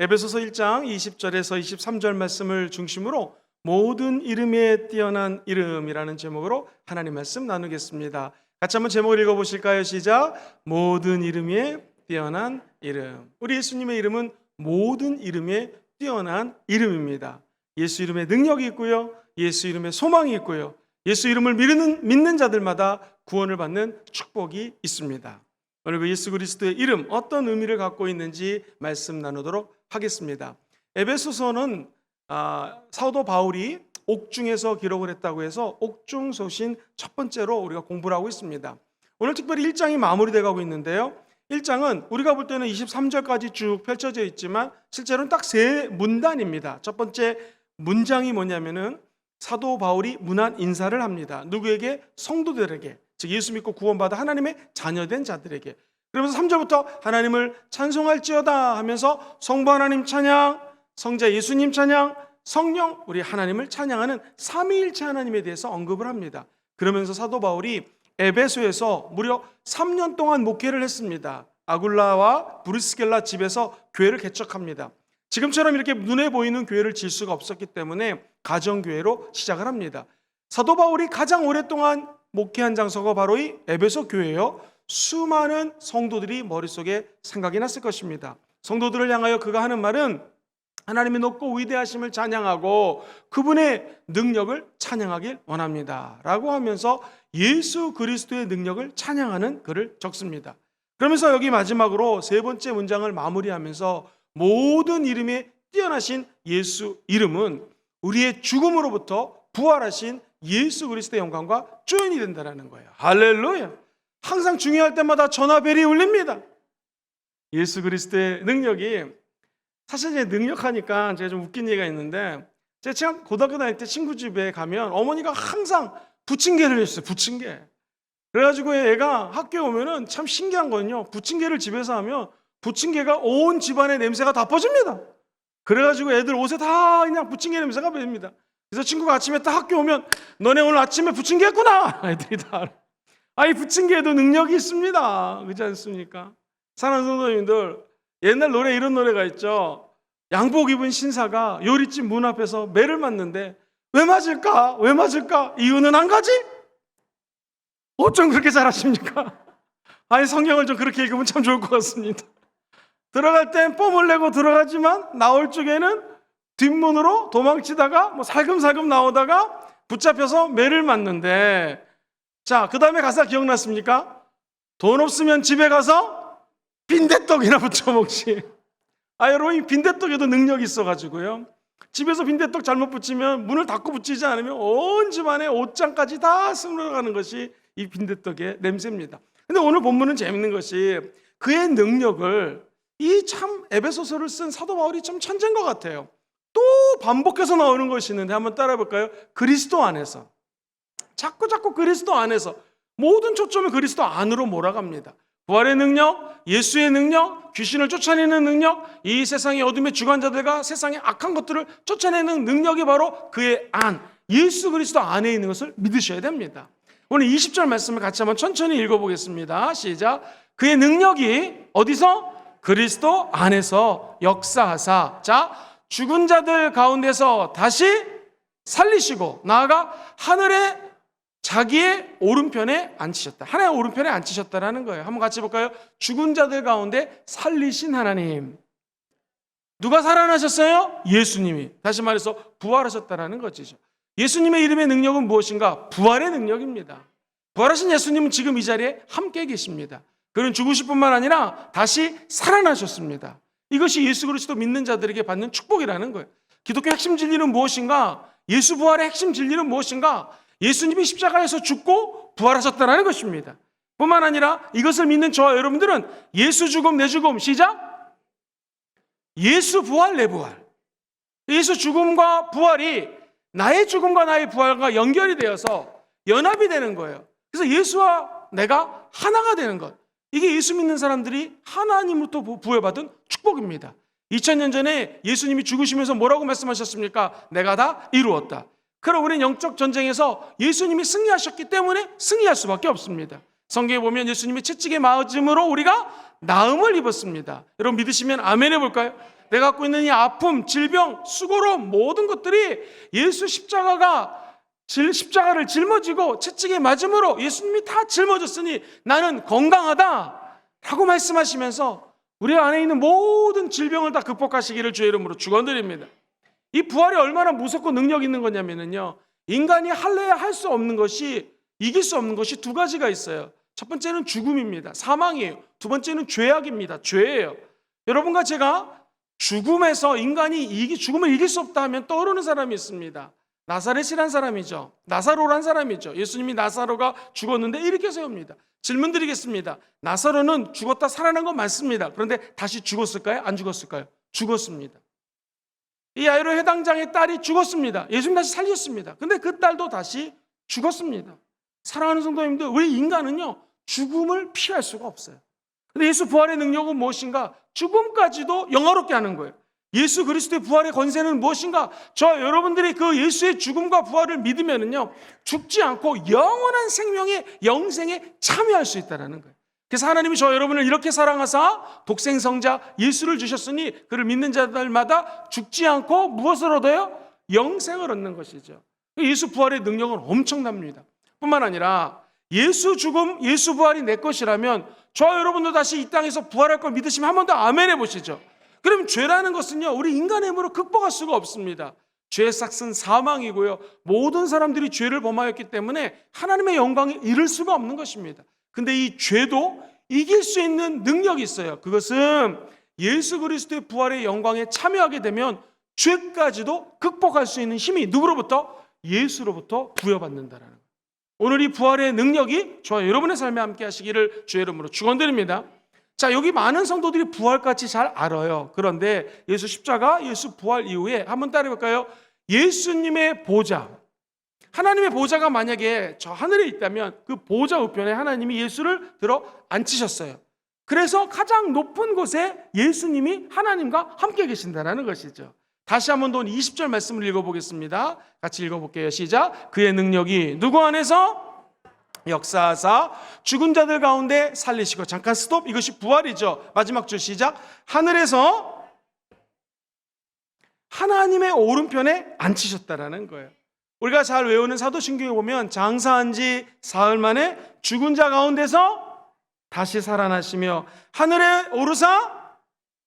에베소서 1장 20절에서 23절 말씀을 중심으로 모든 이름에 뛰어난 이름이라는 제목으로 하나님 말씀 나누겠습니다. 같이 한번 제목을 읽어보실까요? 시작. 모든 이름에 뛰어난 이름. 우리 예수님의 이름은 모든 이름에 뛰어난 이름입니다. 예수 이름에 능력이 있고요, 예수 이름에 소망이 있고요, 예수 이름을 믿는 자들마다 구원을 받는 축복이 있습니다. 오늘 그 예수 그리스도의 이름 어떤 의미를 갖고 있는지 말씀 나누도록 하겠습니다. 에베소서는 사도 바울이 옥중에서 기록을 했다고 해서 옥중서신 첫 번째로 우리가 공부를 하고 있습니다. 오늘 특별히 1장이 마무리되어 가고 있는데요, 1장은 우리가 볼 때는 23절까지 쭉 펼쳐져 있지만 실제로는 딱 세 문단입니다. 첫 번째 문장이 뭐냐면은 사도 바울이 문안 인사를 합니다. 누구에게? 성도들에게, 즉 예수 믿고 구원받아 하나님의 자녀된 자들에게. 그러면서 3절부터 하나님을 찬송할지어다 하면서 성부 하나님 찬양, 성자 예수님 찬양, 성령 우리 하나님을 찬양하는 삼위일체 하나님에 대해서 언급을 합니다. 그러면서 사도 바울이 에베소에서 무려 3년 동안 목회를 했습니다. 아굴라와 브리스겔라 집에서 교회를 개척합니다. 지금처럼 이렇게 눈에 보이는 교회를 질 수가 없었기 때문에 가정교회로 시작을 합니다. 사도 바울이 가장 오랫동안 목회한 장소가 바로 이 에베소 교회예요. 수많은 성도들이 머릿속에 생각이 났을 것입니다. 성도들을 향하여 그가 하는 말은 하나님의 높고 위대하심을 찬양하고 그분의 능력을 찬양하길 원합니다 라고 하면서 예수 그리스도의 능력을 찬양하는 글을 적습니다. 그러면서 여기 마지막으로 세 번째 문장을 마무리하면서 모든 이름에 뛰어나신 예수 이름은 우리의 죽음으로부터 부활하신 예수 그리스도의 영광과 조연이 된다는 거예요. 할렐루야. 항상 중요할 때마다 전화벨이 울립니다. 예수 그리스도의 능력이, 사실 이제 능력하니까 제가 좀 웃긴 얘기가 있는데, 제가 고등학교 다닐 때 친구 집에 가면 어머니가 항상 부침개를 해줬어요. 부침개. 그래가지고 애가 학교에 오면은 참 신기한 거는요, 부침개를 집에서 하면 부침개가 온 집안의 냄새가 다 퍼집니다. 그래가지고 애들 옷에 다 그냥 부침개 냄새가 배입니다. 그래서 친구가 아침에 딱 학교 오면 너네 오늘 아침에 부침개 했구나. 애들이 다 알아. 이 부침개에도 능력이 있습니다. 그렇지 않습니까? 사랑하는 성도님들, 옛날 노래 이런 노래가 있죠. 양복 입은 신사가 요리집 문 앞에서 매를 맞는데 왜 맞을까? 왜 맞을까? 이유는 한 가지? 어쩜 그렇게 잘하십니까? 아니 성경을 좀 그렇게 읽으면 참 좋을 것 같습니다. 들어갈 땐 뽐을 내고 들어가지만 나올 적에는 뒷문으로 도망치다가 뭐 살금살금 나오다가 붙잡혀서 매를 맞는데, 자, 그 다음에 가사 기억났습니까? 돈 없으면 집에 가서 빈대떡이나 부쳐 먹지. 여러분, 이 빈대떡에도 능력이 있어가지고요, 집에서 빈대떡 잘못 붙이면 문을 닫고 붙이지 않으면 온 집안에 옷장까지 다 스며가는 것이 이 빈대떡의 냄새입니다. 근데 오늘 본문은 재밌는 것이 그의 능력을, 이 참 에베소서를 쓴 사도 바울이 좀 천재인 것 같아요. 또 반복해서 나오는 것이 있는데 한번 따라해 볼까요? 그리스도 안에서, 자꾸 그리스도 안에서 모든 초점을 그리스도 안으로 몰아갑니다. 부활의 능력, 예수의 능력, 귀신을 쫓아내는 능력, 이 세상의 어둠의 주관자들과 세상의 악한 것들을 쫓아내는 능력이 바로 그의 안, 예수 그리스도 안에 있는 것을 믿으셔야 됩니다. 오늘 20절 말씀을 같이 한번 천천히 읽어보겠습니다. 시작. 그의 능력이 어디서? 그리스도 안에서 역사하사, 자, 죽은 자들 가운데서 다시 살리시고 나아가 하늘에 자기의 오른편에 앉히셨다. 하나님의 오른편에 앉히셨다라는 거예요. 한번 같이 볼까요? 죽은 자들 가운데 살리신 하나님. 누가 살아나셨어요? 예수님이. 다시 말해서 부활하셨다라는 것이죠. 예수님의 이름의 능력은 무엇인가? 부활의 능력입니다. 부활하신 예수님은 지금 이 자리에 함께 계십니다. 그는 죽으실 뿐만 아니라 다시 살아나셨습니다. 이것이 예수 그리스도 믿는 자들에게 받는 축복이라는 거예요. 기독교 핵심 진리는 무엇인가? 예수 부활의 핵심 진리는 무엇인가? 예수님이 십자가에서 죽고 부활하셨다는 것입니다. 뿐만 아니라 이것을 믿는 저와 여러분들은 예수 죽음 내 죽음, 시작. 예수 부활 내 부활. 예수 죽음과 부활이 나의 죽음과 나의 부활과 연결이 되어서 연합이 되는 거예요. 그래서 예수와 내가 하나가 되는 것, 이게 예수 믿는 사람들이 하나님으로부터 부여받은 축복입니다. 2000년 전에 예수님이 죽으시면서 뭐라고 말씀하셨습니까? 내가 다 이루었다. 그럼 우리는 영적 전쟁에서 예수님이 승리하셨기 때문에 승리할 수밖에 없습니다. 성경에 보면 예수님이 채찍에 맞음으로 우리가 나음을 입었습니다. 여러분 믿으시면 아멘 해볼까요? 내가 갖고 있는 이 아픔, 질병, 수고로움 모든 것들이 예수 십자가를 짊어지고 채찍에 맞음으로 예수님이 다 짊어졌으니 나는 건강하다라고 말씀하시면서 우리 안에 있는 모든 질병을 다 극복하시기를 주의 이름으로 축원드립니다. 이 부활이 얼마나 무섭고 능력 있는 거냐면요, 인간이 할래야 할 수 없는 것이, 이길 수 없는 것이 두 가지가 있어요. 첫 번째는 죽음입니다. 사망이에요. 두 번째는 죄악입니다. 죄예요. 여러분과 제가 죽음에서 인간이 죽음을 이길 수 없다 하면 떠오르는 사람이 있습니다. 나사렛이란 사람이죠. 나사로란 사람이죠. 예수님이 나사로가 죽었는데 일으켜 세웁니다. 질문 드리겠습니다. 나사로는 죽었다 살아난 건 맞습니다. 그런데 다시 죽었을까요? 안 죽었을까요? 죽었습니다. 이 야이로 회당장의 딸이 죽었습니다. 예수님 다시 살렸습니다. 근데 그 딸도 다시 죽었습니다. 사랑하는 성도님들, 우리 인간은요, 죽음을 피할 수가 없어요. 근데 예수 부활의 능력은 무엇인가? 죽음까지도 영화롭게 하는 거예요. 예수 그리스도의 부활의 권세는 무엇인가? 저 여러분들이 그 예수의 죽음과 부활을 믿으면은요, 죽지 않고 영원한 생명의 영생에 참여할 수 있다는 거예요. 그래서 하나님이 저 여러분을 이렇게 사랑하사 독생성자 예수를 주셨으니 그를 믿는 자들마다 죽지 않고 무엇을 얻어요? 영생을 얻는 것이죠. 예수 부활의 능력은 엄청납니다. 뿐만 아니라 예수 죽음, 예수 부활이 내 것이라면 저 여러분도 다시 이 땅에서 부활할 걸 믿으시면 한 번 더 아멘 해보시죠. 그럼 죄라는 것은요, 우리 인간의 힘으로 극복할 수가 없습니다. 죄의 삭은 사망이고요, 모든 사람들이 죄를 범하였기 때문에 하나님의 영광에 이를 수가 없는 것입니다. 근데 이 죄도 이길 수 있는 능력이 있어요. 그것은 예수 그리스도의 부활의 영광에 참여하게 되면 죄까지도 극복할 수 있는 힘이 누구로부터? 예수로부터 부여받는다라는 거예요. 오늘 이 부활의 능력이 저와 여러분의 삶에 함께 하시기를 주의 이름으로 축원드립니다. 자, 여기 많은 성도들이 부활까지 잘 알아요. 그런데 예수 십자가, 예수 부활 이후에 한번 따라해볼까요? 예수님의 보좌, 하나님의 보좌가 만약에 저 하늘에 있다면 그 보좌 우편에 하나님이 예수를 들어 앉히셨어요. 그래서 가장 높은 곳에 예수님이 하나님과 함께 계신다는 것이죠. 다시 한번 더 20절 말씀을 읽어보겠습니다. 같이 읽어볼게요. 시작. 그의 능력이 누구 안에서? 역사하사 죽은 자들 가운데 살리시고. 잠깐 스톱. 이것이 부활이죠. 마지막 줄 시작. 하늘에서 하나님의 오른편에 앉히셨다라는 거예요. 우리가 잘 외우는 사도신경에 보면 장사한 지 사흘 만에 죽은 자 가운데서 다시 살아나시며 하늘에 오르사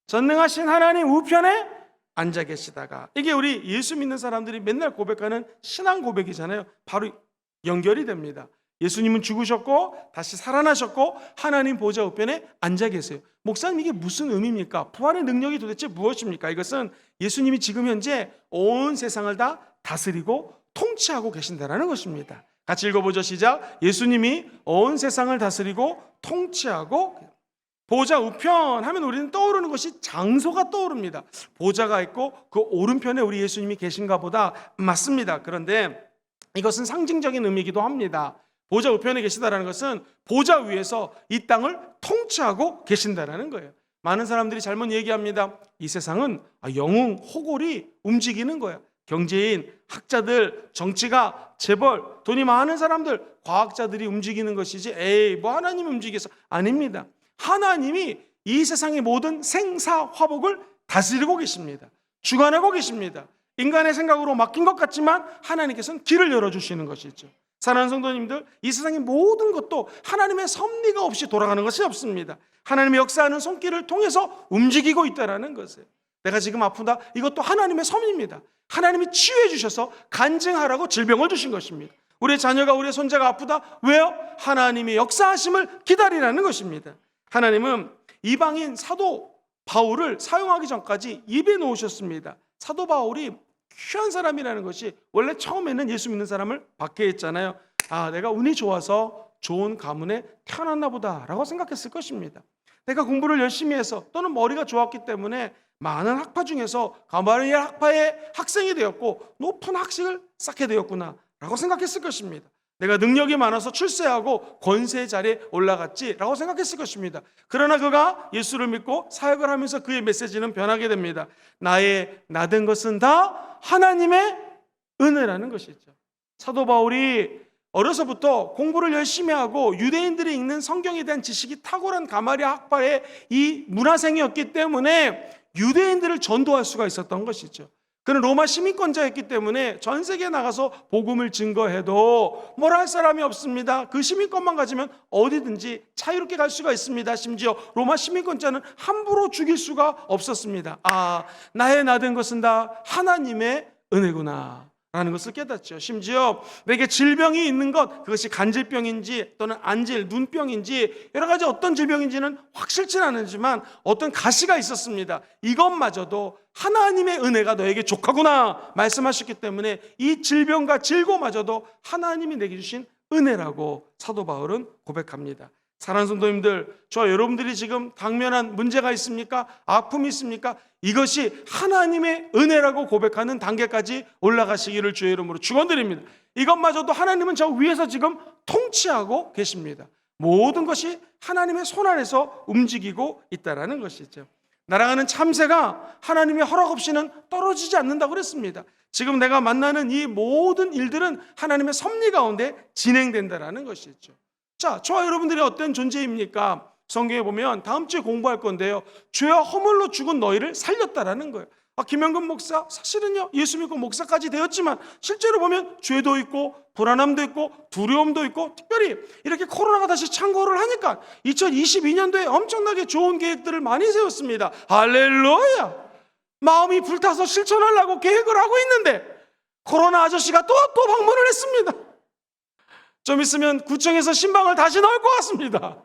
전능하신 하나님 우편에 앉아 계시다가, 이게 우리 예수 믿는 사람들이 맨날 고백하는 신앙 고백이잖아요. 바로 연결이 됩니다. 예수님은 죽으셨고 다시 살아나셨고 하나님 보좌 우편에 앉아 계세요. 목사님, 이게 무슨 의미입니까? 부활의 능력이 도대체 무엇입니까? 이것은 예수님이 지금 현재 온 세상을 다 다스리고 통치하고 계신다는 것입니다. 같이 읽어보죠. 시작. 예수님이 온 세상을 다스리고 통치하고. 보좌 우편 하면 우리는 떠오르는 것이 장소가 떠오릅니다. 보좌가 있고 그 오른편에 우리 예수님이 계신가 보다. 맞습니다. 그런데 이것은 상징적인 의미이기도 합니다. 보좌 우편에 계시다라는 것은 보좌 위에서 이 땅을 통치하고 계신다라는 거예요. 많은 사람들이 잘못 얘기합니다. 이 세상은 영웅, 호골이 움직이는 거예요. 경제인, 학자들, 정치가, 재벌, 돈이 많은 사람들, 과학자들이 움직이는 것이지, 에이, 뭐 하나님이 움직여서. 아닙니다. 하나님이 이 세상의 모든 생사화복을 다스리고 계십니다. 주관하고 계십니다. 인간의 생각으로 맡긴 것 같지만 하나님께서는 길을 열어주시는 것이죠. 사랑하는 성도님들, 이 세상의 모든 것도 하나님의 섭리가 없이 돌아가는 것이 없습니다. 하나님의 역사하는 손길을 통해서 움직이고 있다는 것이에요. 내가 지금 아프다, 이것도 하나님의 섭리입니다. 하나님이 치유해 주셔서 간증하라고 질병을 주신 것입니다. 우리의 자녀가, 우리의 손자가 아프다, 왜요? 하나님의 역사하심을 기다리라는 것입니다. 하나님은 이방인 사도 바울을 사용하기 전까지 입에 놓으셨습니다. 사도 바울이 귀한 사람이라는 것이 원래 처음에는 예수 믿는 사람을 받게 했잖아요. 아, 내가 운이 좋아서 좋은 가문에 태어났나 보다라고 생각했을 것입니다. 내가 공부를 열심히 해서 또는 머리가 좋았기 때문에 많은 학파 중에서 가말리엘 학파의 학생이 되었고 높은 학식을 쌓게 되었구나 라고 생각했을 것입니다. 내가 능력이 많아서 출세하고 권세의 자리에 올라갔지라고 생각했을 것입니다. 그러나 그가 예수를 믿고 사역을 하면서 그의 메시지는 변하게 됩니다. 나의 나된 것은 다 하나님의 은혜라는 것이죠. 사도 바울이 어려서부터 공부를 열심히 하고 유대인들이 읽는 성경에 대한 지식이 탁월한 가말리엘 학파의 이 문화생이었기 때문에 유대인들을 전도할 수가 있었던 것이죠. 그는 로마 시민권자였기 때문에 전 세계에 나가서 복음을 증거해도 뭐라 할 사람이 없습니다. 그 시민권만 가지면 어디든지 자유롭게 갈 수가 있습니다. 심지어 로마 시민권자는 함부로 죽일 수가 없었습니다. 나의 나된 것은 다 하나님의 은혜구나 라는 것을 깨닫죠. 심지어 내게 질병이 있는 것, 그것이 간질병인지 또는 안질, 눈병인지 여러 가지 어떤 질병인지는 확실치는 않지만 어떤 가시가 있었습니다. 이것마저도 하나님의 은혜가 너에게 족하구나 말씀하셨기 때문에 이 질병과 질고마저도 하나님이 내게 주신 은혜라고 사도 바울은 고백합니다. 사랑하는 성도님들, 저와 여러분들이 지금 당면한 문제가 있습니까? 아픔이 있습니까? 이것이 하나님의 은혜라고 고백하는 단계까지 올라가시기를 주의 이름으로 축원드립니다. 이것마저도 하나님은 저 위에서 지금 통치하고 계십니다. 모든 것이 하나님의 손 안에서 움직이고 있다는 것이죠. 날아가는 참새가 하나님의 허락 없이는 떨어지지 않는다고 그랬습니다. 지금 내가 만나는 이 모든 일들은 하나님의 섭리 가운데 진행된다는 것이죠. 자, 저와 여러분들이 어떤 존재입니까? 성경에 보면 다음 주에 공부할 건데요, 죄와 허물로 죽은 너희를 살렸다라는 거예요. 김영근 목사, 사실은요 예수 믿고 목사까지 되었지만 실제로 보면 죄도 있고 불안함도 있고 두려움도 있고, 특별히 이렇게 코로나가 다시 창궐을 하니까 2022년도에 엄청나게 좋은 계획들을 많이 세웠습니다. 할렐루야! 마음이 불타서 실천하려고 계획을 하고 있는데 코로나 아저씨가 또 방문을 했습니다. 좀 있으면 구청에서 신방을 다시 넣을 것 같습니다.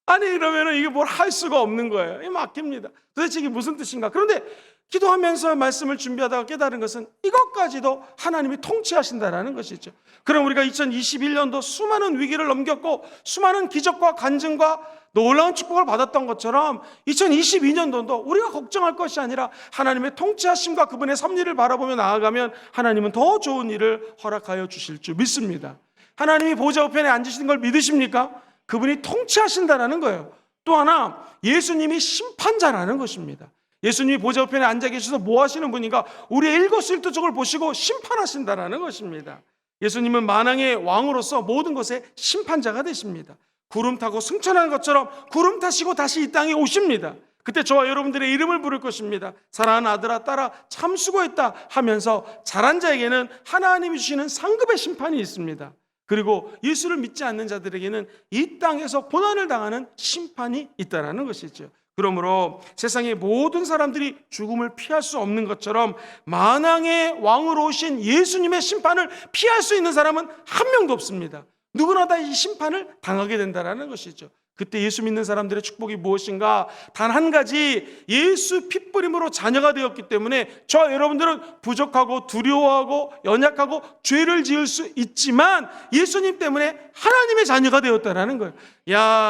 아니, 이러면 이게 뭘 할 수가 없는 거예요. 이게 막힙니다. 도대체 이게 무슨 뜻인가? 그런데 기도하면서 말씀을 준비하다가 깨달은 것은 이것까지도 하나님이 통치하신다라는 것이죠. 그럼 우리가 2021년도 수많은 위기를 넘겼고 수많은 기적과 간증과 놀라운 축복을 받았던 것처럼 2022년도도 우리가 걱정할 것이 아니라 하나님의 통치하심과 그분의 섭리를 바라보며 나아가면 하나님은 더 좋은 일을 허락하여 주실 줄 믿습니다. 하나님이 보좌 우편에 앉으시는 걸 믿으십니까? 그분이 통치하신다라는 거예요. 또 하나, 예수님이 심판자라는 것입니다. 예수님이 보좌 우편에 앉아 계셔서 뭐 하시는 분인가? 우리의 일거수일투족을 보시고 심판하신다라는 것입니다. 예수님은 만왕의 왕으로서 모든 것의 심판자가 되십니다. 구름 타고 승천하는 것처럼 구름 타시고 다시 이 땅에 오십니다. 그때 저와 여러분들의 이름을 부를 것입니다. 사랑하는 아들아, 딸아, 참 수고했다 하면서 잘한 자에게는 하나님이 주시는 상급의 심판이 있습니다. 그리고 예수를 믿지 않는 자들에게는 이 땅에서 고난을 당하는 심판이 있다는 것이죠. 그러므로 세상의 모든 사람들이 죽음을 피할 수 없는 것처럼 만왕의 왕으로 오신 예수님의 심판을 피할 수 있는 사람은 한 명도 없습니다. 누구나 다 이 심판을 당하게 된다는 것이죠. 그때 예수 믿는 사람들의 축복이 무엇인가? 단 한 가지, 예수 핏부림으로 자녀가 되었기 때문에 저와 여러분들은 부족하고 두려워하고 연약하고 죄를 지을 수 있지만 예수님 때문에 하나님의 자녀가 되었다는 거예요.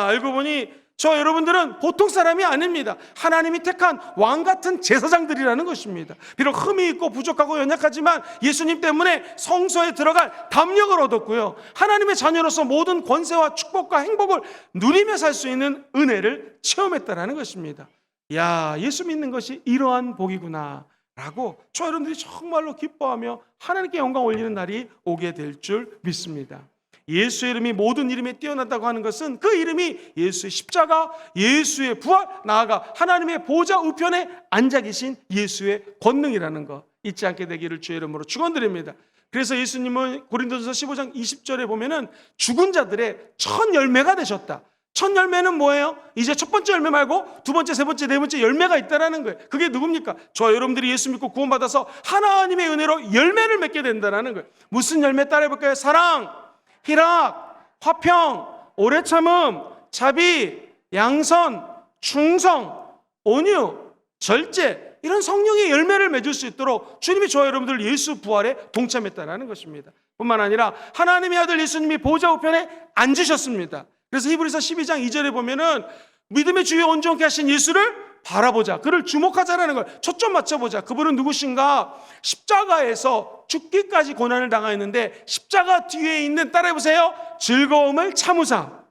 알고 보니 저 여러분들은 보통 사람이 아닙니다. 하나님이 택한 왕 같은 제사장들이라는 것입니다. 비록 흠이 있고 부족하고 연약하지만 예수님 때문에 성소에 들어갈 담력을 얻었고요, 하나님의 자녀로서 모든 권세와 축복과 행복을 누리며 살 수 있는 은혜를 체험했다는 것입니다. 예수 믿는 것이 이러한 복이구나 라고 저 여러분들이 정말로 기뻐하며 하나님께 영광 올리는 날이 오게 될 줄 믿습니다. 예수의 이름이 모든 이름에 뛰어난다고 하는 것은 그 이름이 예수의 십자가, 예수의 부활, 나아가 하나님의 보좌 우편에 앉아 계신 예수의 권능이라는 것 잊지 않게 되기를 주의 이름으로 축원드립니다. 그래서 예수님은 고린도전서 15장 20절에 보면은 죽은 자들의 첫 열매가 되셨다. 첫 열매는 뭐예요? 이제 첫 번째 열매 말고 두 번째, 세 번째, 네 번째 열매가 있다라는 거예요. 그게 누굽니까? 저와 여러분들이 예수 믿고 구원받아서 하나님의 은혜로 열매를 맺게 된다는 거예요. 무슨 열매 따라해볼까요? 사랑, 희락, 화평, 오래 참음, 자비, 양선, 충성, 온유, 절제, 이런 성령의 열매를 맺을 수 있도록 주님이 저와 여러분들 예수 부활에 동참했다는 것입니다. 뿐만 아니라 하나님의 아들 예수님이 보좌 우편에 앉으셨습니다. 그래서 히브리서 12장 2절에 보면은 믿음의 주에 온전케 하신 예수를 바라보자, 그를 주목하자라는 걸 초점 맞춰보자. 그분은 누구신가? 십자가에서 죽기까지 고난을 당하였는데 십자가 뒤에 있는, 따라해보세요, 즐거움을 참으사.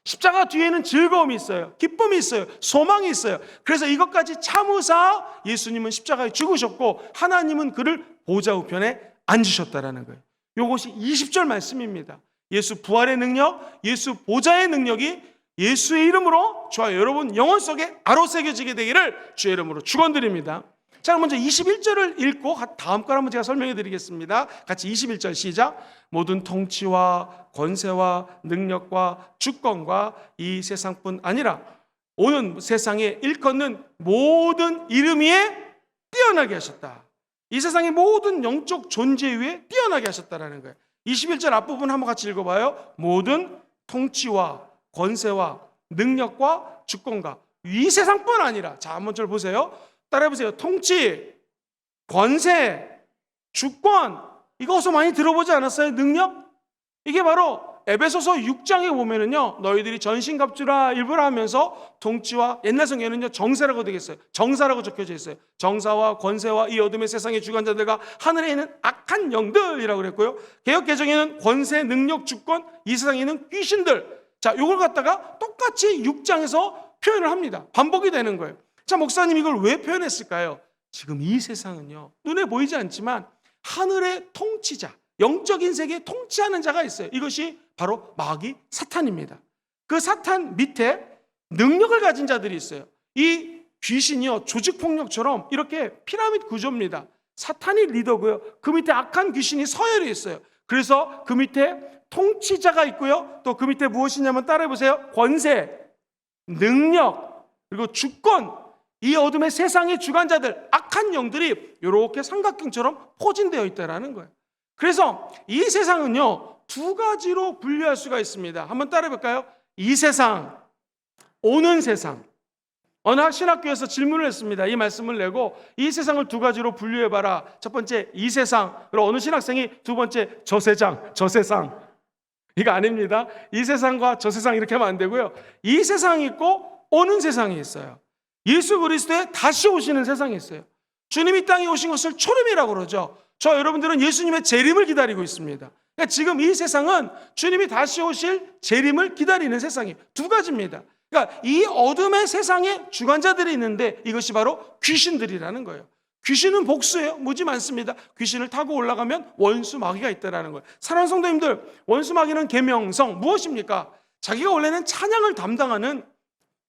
십자가 뒤에는 즐거움이 있어요, 기쁨이 있어요, 소망이 있어요. 그래서 이것까지 참으사 예수님은 십자가에 죽으셨고 하나님은 그를 보좌 우편에 앉으셨다라는 거예요. 이것이 20절 말씀입니다. 예수 부활의 능력, 예수 보좌의 능력이 예수의 이름으로 저와 여러분 영혼 속에 아로새겨지게 되기를 주의 이름으로 축원드립니다. 자, 먼저 21절을 읽고 다음 걸 한번 제가 설명해 드리겠습니다. 같이 21절 시작. 모든 통치와 권세와 능력과 주권과 이 세상뿐 아니라 오는 세상에 일컫는 모든 이름 위에 뛰어나게 하셨다. 이 세상의 모든 영적 존재 위에 뛰어나게 하셨다라는 거예요. 21절 앞부분 한번 같이 읽어봐요. 모든 통치와 권세와 능력과 주권과 이 세상뿐 아니라, 자, 한번 절 보세요. 따라해보세요. 통치, 권세, 주권, 이거 어서 많이 들어보지 않았어요? 능력? 이게 바로 에베소서 6장에 보면은요, 너희들이 전신갑주라 일부러 하면서 통치와, 옛날 성경에는요 정세라고 되겠어요. 정사라고 적혀져 있어요. 정사와 권세와 이 어둠의 세상의 주관자들과 하늘에 있는 악한 영들이라고 그랬고요, 개역개정에는 권세, 능력, 주권, 이 세상에 있는 귀신들. 자, 요걸 갖다가 똑같이 6장에서 표현을 합니다. 반복이 되는 거예요. 자, 목사님 이걸 왜 표현했을까요? 지금 이 세상은요, 눈에 보이지 않지만 하늘의 통치자, 영적인 세계에 통치하는 자가 있어요. 이것이 바로 마귀 사탄입니다. 그 사탄 밑에 능력을 가진 자들이 있어요. 이 귀신이요, 조직폭력처럼 이렇게 피라미드 구조입니다. 사탄이 리더고요, 그 밑에 악한 귀신이 서열에 있어요. 그래서 그 밑에 통치자가 있고요, 또 그 밑에 무엇이냐면 따라해보세요. 권세, 능력, 그리고 주권, 이 어둠의 세상의 주관자들, 악한 영들이 이렇게 삼각형처럼 포진되어 있다는 거예요. 그래서 이 세상은요, 두 가지로 분류할 수가 있습니다. 한번 따라해볼까요? 이 세상, 오는 세상. 어느 신학교에서 질문을 했습니다. 이 말씀을 내고 이 세상을 두 가지로 분류해봐라. 첫 번째 이 세상, 그리고 어느 신학생이 두 번째 저 세상. 이거 아닙니다. 이 세상과 저 세상 이렇게 하면 안 되고요. 이 세상이 있고 오는 세상이 있어요. 예수 그리스도의 다시 오시는 세상이 있어요. 주님이 땅에 오신 것을 초림이라고 그러죠. 저 여러분들은 예수님의 재림을 기다리고 있습니다. 그러니까 지금 이 세상은 주님이 다시 오실 재림을 기다리는 세상이 두 가지입니다. 그러니까 이 어둠의 세상에 주관자들이 있는데 이것이 바로 귀신들이라는 거예요. 귀신은 복수예요. 무지 많습니다. 귀신을 타고 올라가면 원수 마귀가 있다라는 거예요. 사랑하는 성도님들, 원수 마귀는 계명성 무엇입니까? 자기가 원래는 찬양을 담당하는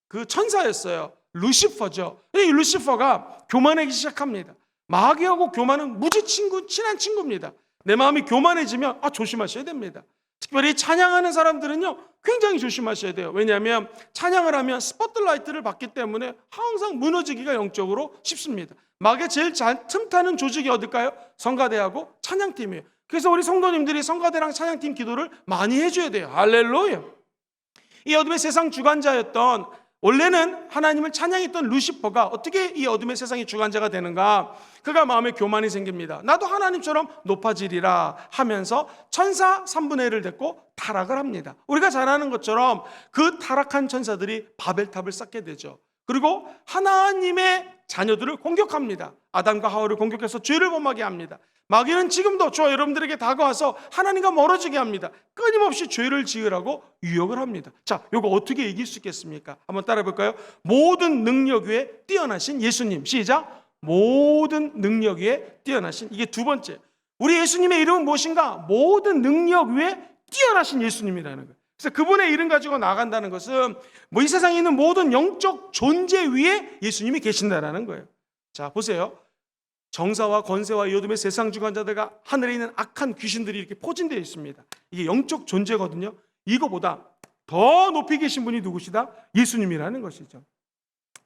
그 천사였어요. 루시퍼죠. 이 루시퍼가 교만하기 시작합니다. 마귀하고 교만은 무지 친한 친구입니다. 내 마음이 교만해지면 조심하셔야 됩니다. 특별히 찬양하는 사람들은요, 굉장히 조심하셔야 돼요. 왜냐하면 찬양을 하면 스포트라이트를 받기 때문에 항상 무너지기가 영적으로 쉽습니다. 마귀의 제일 틈타는 조직이 어딜까요? 성가대하고 찬양팀이에요. 그래서 우리 성도님들이 성가대랑 찬양팀 기도를 많이 해줘야 돼요. 할렐루야. 이 어둠의 세상 주관자였던, 원래는 하나님을 찬양했던 루시퍼가 어떻게 이 어둠의 세상의 주관자가 되는가? 그가 마음에 교만이 생깁니다. 나도 하나님처럼 높아지리라 하면서 천사 3분의 1을 데리고 타락을 합니다. 우리가 잘 아는 것처럼 그 타락한 천사들이 바벨탑을 쌓게 되죠. 그리고 하나님의 자녀들을 공격합니다. 아담과 하와를 공격해서 죄를 범하게 합니다. 마귀는 지금도 저와 여러분들에게 다가와서 하나님과 멀어지게 합니다. 끊임없이 죄를 지으라고 유혹을 합니다. 자, 이거 어떻게 이길 수 있겠습니까? 한번 따라해 볼까요? 모든 능력 위에 뛰어나신 예수님. 시작. 모든 능력 위에 뛰어나신. 이게 두 번째. 우리 예수님의 이름은 무엇인가? 모든 능력 위에 뛰어나신 예수님이라는 거예요. 그래서 그분의 이름 가지고 나간다는 것은 이 세상에 있는 모든 영적 존재 위에 예수님이 계신다는 거예요. 자, 보세요. 정사와 권세와 이 어둠의 세상 주관자들과 하늘에 있는 악한 귀신들이 이렇게 포진되어 있습니다. 이게 영적 존재거든요. 이거보다 더 높이 계신 분이 누구시다? 예수님이라는 것이죠.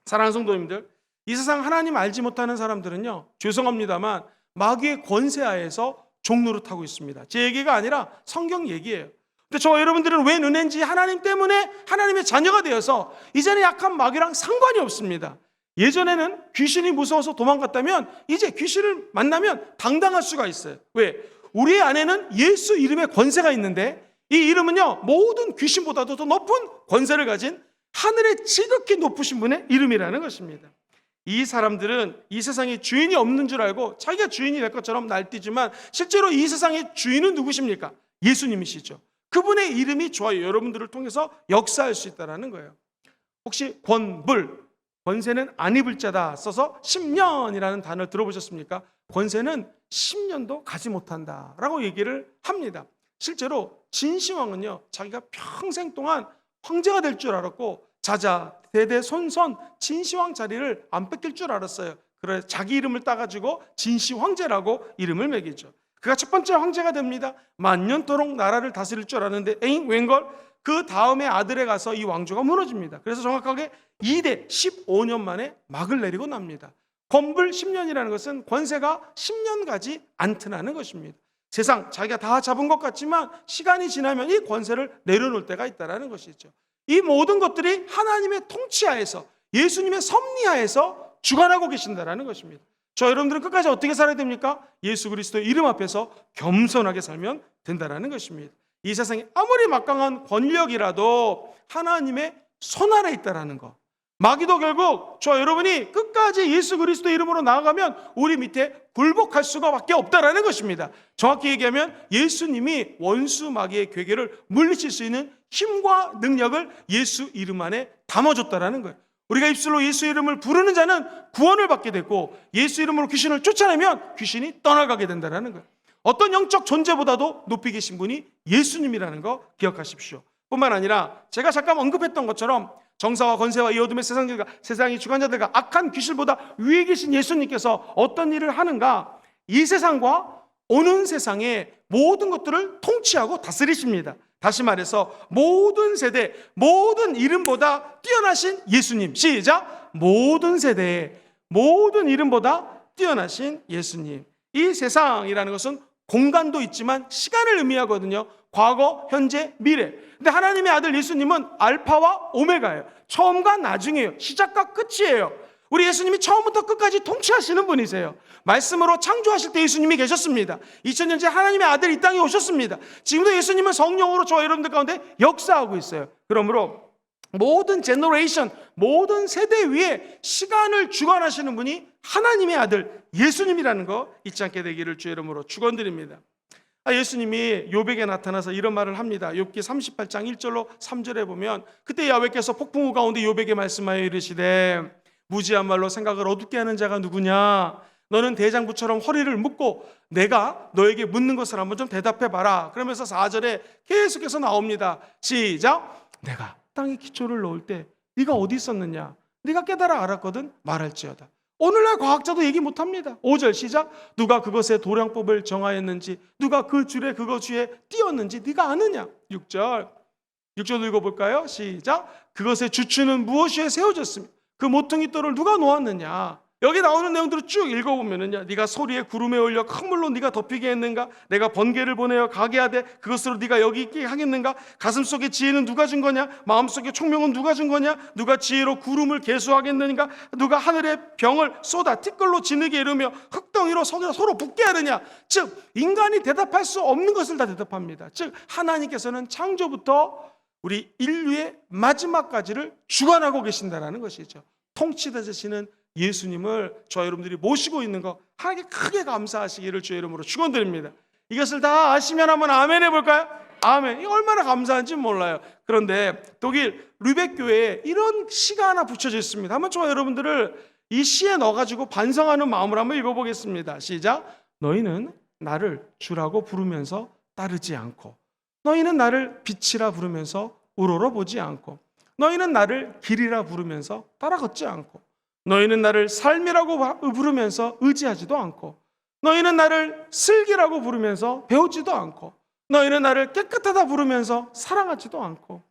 사랑하는 성도님들, 이 세상 하나님 알지 못하는 사람들은요, 죄송합니다만 마귀의 권세하에서 종노릇하고 있습니다. 제 얘기가 아니라 성경 얘기예요. 근데 저와 여러분들은 왜 눈엔지 하나님 때문에 하나님의 자녀가 되어서 이제는 약한 마귀랑 상관이 없습니다. 예전에는 귀신이 무서워서 도망갔다면 이제 귀신을 만나면 당당할 수가 있어요. 왜? 우리 안에는 예수 이름의 권세가 있는데 이 이름은요, 모든 귀신보다도 더 높은 권세를 가진 하늘의 지극히 높으신 분의 이름이라는 것입니다. 이 사람들은 이 세상에 주인이 없는 줄 알고 자기가 주인이 될 것처럼 날뛰지만 실제로 이 세상의 주인은 누구십니까? 예수님이시죠. 그분의 이름이 저와 여러분들을 통해서 역사할 수 있다는 거예요. 혹시 권불, 권세는 안 입을 자다 써서 10년이라는 단어를 들어보셨습니까? 권세는 10년도 가지 못한다라고 얘기를 합니다. 실제로 진시황은요, 자기가 평생 동안 황제가 될 줄 알았고 자자 대대 손손 진시황 자리를 안 뺏길 줄 알았어요. 그래서 자기 이름을 따가지고 진시황제라고 이름을 매기죠. 그가 첫 번째 황제가 됩니다. 만년도록 나라를 다스릴 줄 알았는데 웬걸? 그 다음에 아들에 가서 이 왕조가 무너집니다. 그래서 정확하게 2대 15년 만에 막을 내리고 납니다. 권불 10년이라는 것은 권세가 10년 가지 않더라는 것입니다. 세상 자기가 다 잡은 것 같지만 시간이 지나면 이 권세를 내려놓을 때가 있다는 것이죠. 이 모든 것들이 하나님의 통치하에서 예수님의 섭리하에서 주관하고 계신다는 것입니다. 저 여러분들은 끝까지 어떻게 살아야 됩니까? 예수 그리스도의 이름 앞에서 겸손하게 살면 된다는 것입니다. 이 세상에 아무리 막강한 권력이라도 하나님의 손 아래 있다는 것. 마귀도 결국 저 여러분이 끝까지 예수 그리스도의 이름으로 나아가면 우리 밑에 굴복할 수밖에 없다는 것입니다. 정확히 얘기하면 예수님이 원수 마귀의 괴계를 물리칠 수 있는 힘과 능력을 예수 이름 안에 담아줬다는 거예요. 우리가 입술로 예수 이름을 부르는 자는 구원을 받게 되고 예수 이름으로 귀신을 쫓아내면 귀신이 떠나가게 된다는 거예요. 어떤 영적 존재보다도 높이 계신 분이 예수님이라는 거 기억하십시오. 뿐만 아니라 제가 잠깐 언급했던 것처럼 정사와 권세와 이 어둠의 세상의 주관자들과 악한 귀신보다 위에 계신 예수님께서 어떤 일을 하는가? 이 세상과 오는 세상의 모든 것들을 통치하고 다스리십니다. 다시 말해서 모든 세대, 모든 이름보다 뛰어나신 예수님. 시작! 모든 세대에 모든 이름보다 뛰어나신 예수님. 이 세상이라는 것은 공간도 있지만 시간을 의미하거든요. 과거, 현재, 미래. 근데 하나님의 아들 예수님은 알파와 오메가예요. 처음과 나중이에요. 시작과 끝이에요. 우리 예수님이 처음부터 끝까지 통치하시는 분이세요. 말씀으로 창조하실 때 예수님이 계셨습니다. 2000년째 하나님의 아들 이 땅에 오셨습니다. 지금도 예수님은 성령으로 저와 여러분들 가운데 역사하고 있어요. 그러므로 모든 제너레이션, 모든 세대 위에 시간을 주관하시는 분이 하나님의 아들 예수님이라는 거 잊지 않게 되기를 주의 이름으로 축원드립니다. 예수님이 욥에게 나타나서 이런 말을 합니다. 욥기 38장 1절로 3절에 보면 그때 야훼께서 폭풍우 가운데 욥에게 말씀하여 이르시되 무지한 말로 생각을 어둡게 하는 자가 누구냐? 너는 대장부처럼 허리를 묶고 내가 너에게 묻는 것을 한번 좀 대답해봐라. 그러면서 4절에 계속해서 나옵니다. 시작! 내가 땅에 기초를 놓을 때 네가 어디 있었느냐? 네가 깨달아 알았거든 말할지어다. 오늘날 과학자도 얘기 못합니다. 5절 시작! 누가 그것의 도량법을 정하였는지 누가 그 줄에 그것 위에 띄었는지 네가 아느냐? 6절 읽어볼까요? 시작! 그것의 주추는 무엇 위에 세워졌으며 그 모퉁이 돌을 누가 놓았느냐? 여기 나오는 내용들을 쭉 읽어보면은요, 네가 소리에 구름에 올려 큰 물로 네가 덮이게 했는가? 내가 번개를 보내어 가게 하되 그것으로 네가 여기 있게 하겠는가? 가슴속에 지혜는 누가 준 거냐? 마음속에 총명은 누가 준 거냐? 누가 지혜로 구름을 계수하겠느냐? 누가 하늘에 병을 쏟아 티끌로 지느게 이르며 흙덩이로 서로 붙게 하느냐? 즉 인간이 대답할 수 없는 것을 다 대답합니다. 즉 하나님께서는 창조부터 우리 인류의 마지막까지를 주관하고 계신다는 것이죠. 통치되시는 예수님을 저와 여러분들이 모시고 있는 거 하나님께 크게 감사하시기를 주의 이름으로 축원드립니다. 이것을 다 아시면 한번 아멘 해볼까요? 아멘. 이 얼마나 감사한지 몰라요. 그런데 독일 르벡 교회에 이런 시가 하나 붙여져 있습니다. 한번 저와 여러분들을 이 시에 넣어가지고 반성하는 마음으로 한번 읽어보겠습니다. 시작. 너희는 나를 주라고 부르면서 따르지 않고 너희는 나를 빛이라 부르면서 우러러보지 않고 너희는 나를 길이라 부르면서 따라 걷지 않고 너희는 나를 삶이라고 부르면서 의지하지도 않고 너희는 나를 슬기라고 부르면서 배우지도 않고 너희는 나를 깨끗하다 부르면서 사랑하지도 않고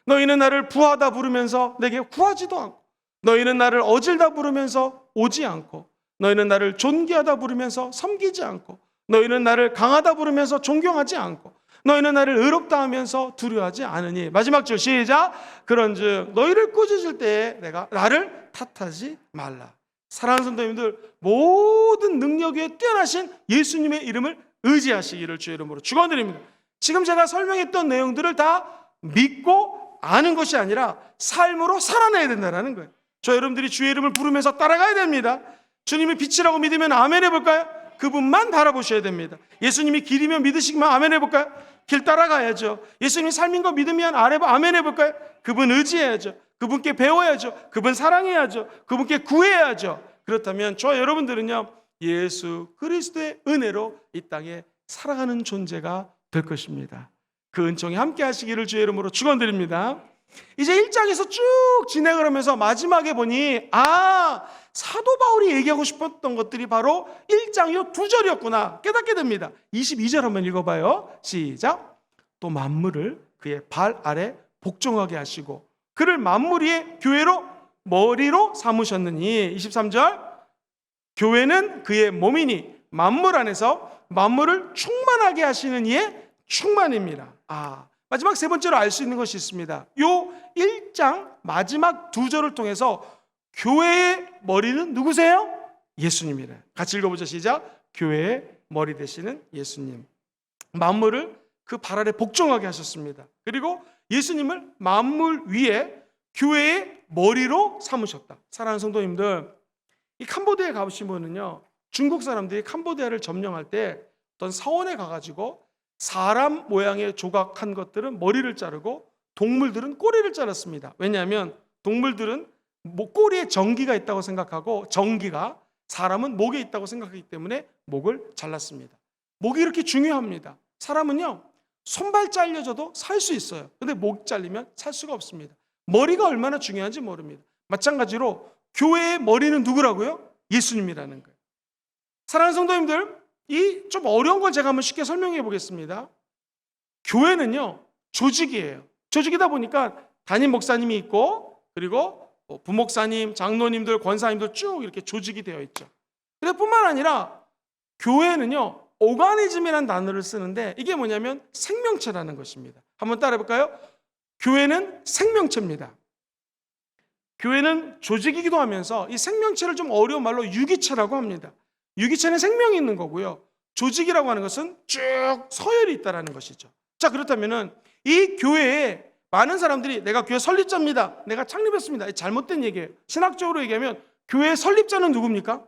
너희는 나를 부하다 부르면서 내게 구하지도 않고 너희는 나를 어질다 부르면서 오지 않고 너희는 나를 존귀하다 부르면서 섬기지 않고 너희는 나를 강하다 부르면서 존경하지 않고 너희는 나를 의롭다 하면서 두려워하지 않으니. 마지막 줄 시작. 그런즉 너희를 꾸짖을 때에 내가 나를 탓하지 말라. 사랑하는 성도님들, 모든 능력에 뛰어나신 예수님의 이름을 의지하시기를 주의 이름으로 축원드립니다. 지금 제가 설명했던 내용들을 다 믿고 아는 것이 아니라 삶으로 살아내야 된다는 거예요. 저 여러분들이 주의 이름을 부르면서 따라가야 됩니다. 주님이 빛이라고 믿으면 아멘 해볼까요? 그분만 바라보셔야 됩니다. 예수님이 길이면 믿으시기만 아멘 해볼까요? 길 따라가야죠. 예수님이 삶인 거 믿으면 아멘 해볼까요? 그분 의지해야죠. 그분께 배워야죠. 그분 사랑해야죠. 그분께 구해야죠. 그렇다면 저 여러분들은요, 예수 그리스도의 은혜로 이 땅에 살아가는 존재가 될 것입니다. 그 은총이 함께 하시기를 주의 이름으로 축원드립니다. 이제 1장에서 쭉 진행을 하면서 마지막에 보니 사도 바울이 얘기하고 싶었던 것들이 바로 1장 요 2절이었구나 깨닫게 됩니다. 22절 한번 읽어봐요. 시작. 또 만물을 그의 발 아래 복종하게 하시고 그를 만물 위에 교회로 머리로 삼으셨느니 23절. 교회는 그의 몸이니 만물 안에서 만물을 충만하게 하시는 이의 충만입니다. 마지막 세 번째로 알 수 있는 것이 있습니다. 요 1장 마지막 2절을 통해서 교회의 머리는 누구세요? 예수님이래. 같이 읽어보죠. 시작. 교회의 머리 되시는 예수님. 만물을 그 발 아래 복종하게 하셨습니다. 그리고 예수님을 만물 위에 교회의 머리로 삼으셨다. 사랑하는 성도님들, 이 캄보디아에 가보시면은요, 중국 사람들이 캄보디아를 점령할 때 어떤 사원에 가가지고 사람 모양의 조각한 것들은 머리를 자르고 동물들은 꼬리를 잘랐습니다. 왜냐하면 동물들은 꼬리에 정기가 있다고 생각하고 정기가 사람은 목에 있다고 생각하기 때문에 목을 잘랐습니다. 목이 이렇게 중요합니다. 사람은요, 손발 잘려져도 살 수 있어요. 근데 목 잘리면 살 수가 없습니다. 머리가 얼마나 중요한지 모릅니다. 마찬가지로 교회의 머리는 누구라고요? 예수님이라는 거예요. 사랑하는 성도님들, 이 좀 어려운 걸 제가 한번 쉽게 설명해 보겠습니다. 교회는요, 조직이에요. 조직이다 보니까 담임 목사님이 있고 그리고 부목사님, 장로님들, 권사님들 쭉 이렇게 조직이 되어 있죠. 그래 뿐만 아니라 교회는요, 오가니즘이라는 단어를 쓰는데 이게 뭐냐면 생명체라는 것입니다. 한번 따라해 볼까요? 교회는 생명체입니다. 교회는 조직이기도 하면서 이 생명체를 좀 어려운 말로 유기체라고 합니다. 유기체는 생명이 있는 거고요. 조직이라고 하는 것은 쭉 서열이 있다는 것이죠. 자, 그렇다면은 이 교회에 많은 사람들이 내가 교회 설립자입니다, 내가 창립했습니다, 잘못된 얘기예요. 신학적으로 얘기하면 교회의 설립자는 누굽니까?